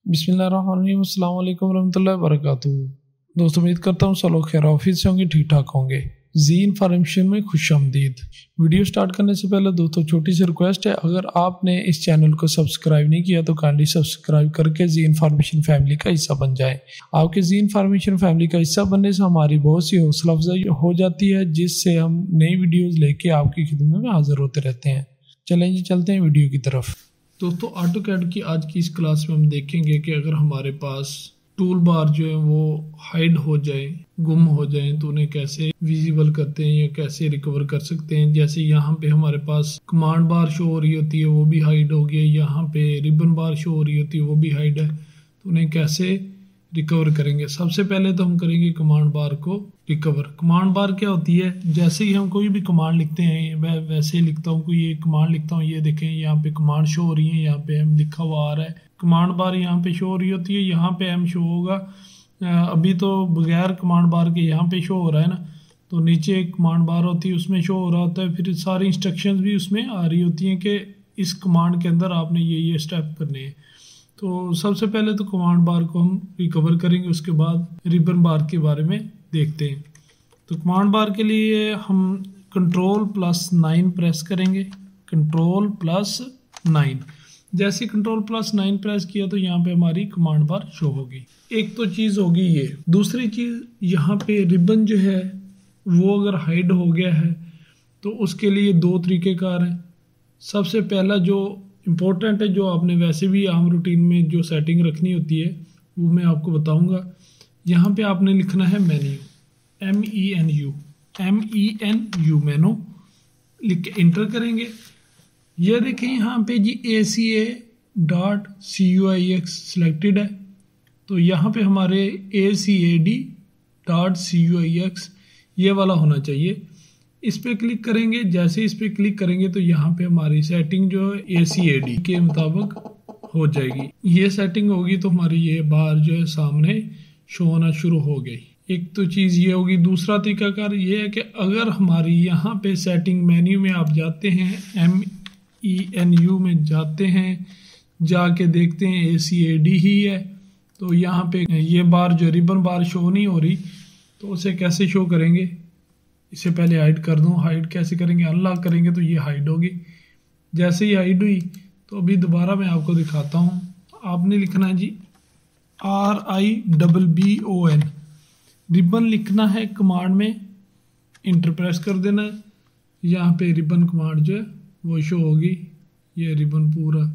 बिस्मिल्लाहिर्रहमानिर्रहीम। अस्सलाम वालेकुम रहमतुल्लाहि वबरकातुहू। दोस्तों उम्मीद करता हूँ सब लोग खैर ऑफिस से होंगे, ठीक ठाक होंगे। जी इन्फॉर्मेशन में खुशामदीद। वीडियो स्टार्ट करने से पहले दोस्तों छोटी सी रिक्वेस्ट है, अगर आपने इस चैनल को सब्सक्राइब नहीं किया तो काइंडली सब्सक्राइब करके जी इन्फॉर्मेशन फैमिली का हिस्सा बन जाए। आपके जी इन्फॉर्मेशन फैमिली का हिस्सा बनने से हमारी बहुत सी हौसला अफजाई हो जाती है, जिससे हम नई वीडियोज़ लेके आपकी खिदमत में हाजिर होते रहते हैं। चलें जी चलते हैं वीडियो की तरफ। दोस्तों ऑटोकैड की आज की इस क्लास में हम देखेंगे कि अगर हमारे पास टूल बार जो है वो हाइड हो जाए, गुम हो जाए, तो उन्हें कैसे विजिबल करते हैं या कैसे रिकवर कर सकते हैं। जैसे यहाँ पे हमारे पास कमांड बार शो हो रही होती है, वो भी हाइड हो गया। यहाँ पे रिबन बार शो हो रही होती है, वो भी हाइड है। तो उन्हें कैसे रिकवर करेंगे? सबसे पहले तो हम करेंगे कमांड बार को रिकवर। कमांड बार क्या होती है? जैसे ही हम कोई भी कमांड लिखते हैं, मैं वैसे ही लिखता हूँ, कोई एक कमांड लिखता हूँ, ये देखें यहाँ पे कमांड शो हो रही है, यहाँ पे एम लिखा हुआ आ रहा है। कमांड बार यहाँ पे शो हो रही होती है, यहाँ पे एम शो होगा। अभी तो बगैर कमांड बार के यहाँ पे शो हो रहा है ना, तो नीचे एक कमांड बार होती है, उसमें शो हो रहा होता है। फिर सारी इंस्ट्रक्शंस भी उसमें आ रही होती हैं कि इस कमांड के अंदर आपने ये स्टेप करने हैं। तो सबसे पहले तो कमांड बार को हम रिकवर करेंगे, उसके बाद रिबन बार के बारे में देखते हैं। तो कमांड बार के लिए हम Ctrl+9 प्रेस करेंगे। Ctrl+9। जैसे Ctrl+9 प्रेस किया तो यहाँ पे हमारी कमांड बार शो होगी। एक तो चीज़ होगी ये। दूसरी चीज़, यहाँ पे रिबन जो है वो अगर हाइड हो गया है तो उसके लिए दो तरीक़ेकार हैं। सबसे पहला जो इम्पोर्टेंट है, जो आपने वैसे भी आम रूटीन में जो सेटिंग रखनी होती है, वो मैं आपको बताऊंगा। यहाँ पे आपने लिखना है मेन्यू, MENU मेनू लिख के इंटर करेंगे। ये देखें यहाँ पे जी ACA.CUIX सिलेक्टेड है, तो यहाँ पे हमारे ACAD.CUIX ये वाला होना चाहिए। इस पे क्लिक करेंगे। जैसे इस पे क्लिक करेंगे तो यहाँ पे हमारी सेटिंग जो है ACAD के मुताबिक हो जाएगी। ये सेटिंग होगी तो हमारी ये बार जो है सामने शो होना शुरू हो गई। एक तो चीज़ ये होगी। दूसरा तरीकाकार ये है कि अगर हमारी यहाँ पे सेटिंग मेन्यू में आप जाते हैं, MENU में जाते हैं, जाके देखते हैं ACAD ही है, तो यहाँ पे ये बार जो रिबन बार शो नहीं हो रही, तो उसे कैसे शो करेंगे? इसे पहले हाइड कर दूं। हाइड कैसे करेंगे? अनलॉक करेंगे तो ये हाइड होगी। जैसे ही हाइड हुई तो अभी दोबारा मैं आपको दिखाता हूँ। आपने लिखना है जी RIBBON, रिबन लिखना है कमांड में, इंटर प्रेस कर देना है। यहाँ पे रिबन कमांड जो है वो शो होगी। ये रिबन पूरा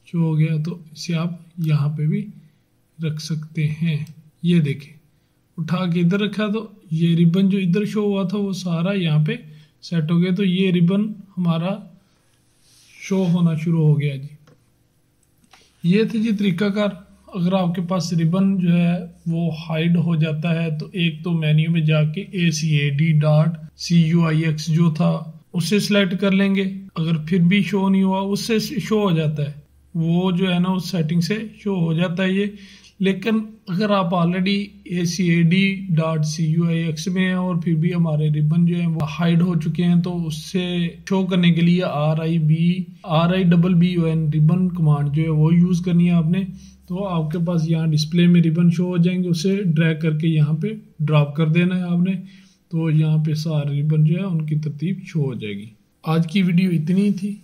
शो हो गया, तो इसे आप यहाँ पे भी रख सकते हैं। ये देखें, उठा के इधर रखा तो ये रिबन जो इधर शो हुआ था वो सारा यहाँ पे सेट हो गया। तो ये रिबन हमारा शो होना शुरू हो गया जी। ये थी जी तरीकाकार। अगर आपके पास रिबन जो है वो हाइड हो जाता है तो एक तो मेन्यू में जाके ACAD.CUIX जो था उससे सिलेक्ट कर लेंगे। अगर फिर भी शो नहीं हुआ, उससे शो हो जाता है, वो जो है ना उस सेटिंग से शो हो जाता है ये। लेकिन अगर आप ऑलरेडी ACAD.CUIX में हैं और फिर भी हमारे रिबन जो है वो हाइड हो चुके हैं, तो उससे शो करने के लिए RIBBON रिबन कमांड जो है वो यूज़ करनी है आपने। तो आपके पास यहाँ डिस्प्ले में रिबन शो हो जाएंगे, उसे ड्रैग करके यहाँ पे ड्रॉप कर देना है आपने, तो यहाँ पे सारे रिबन जो है उनकी तरतीब शो हो जाएगी। आज की वीडियो इतनी ही थी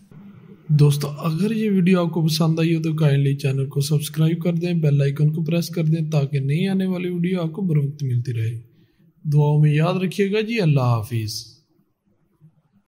दोस्तों। अगर ये वीडियो आपको पसंद आई हो तो काइंडली चैनल को सब्सक्राइब कर दें, बेल आइकन को प्रेस कर दें, ताकि नई आने वाली वीडियो आपको बर वक्त मिलती रहे। दुआओं में याद रखिएगा जी। अल्लाह हाफिज़।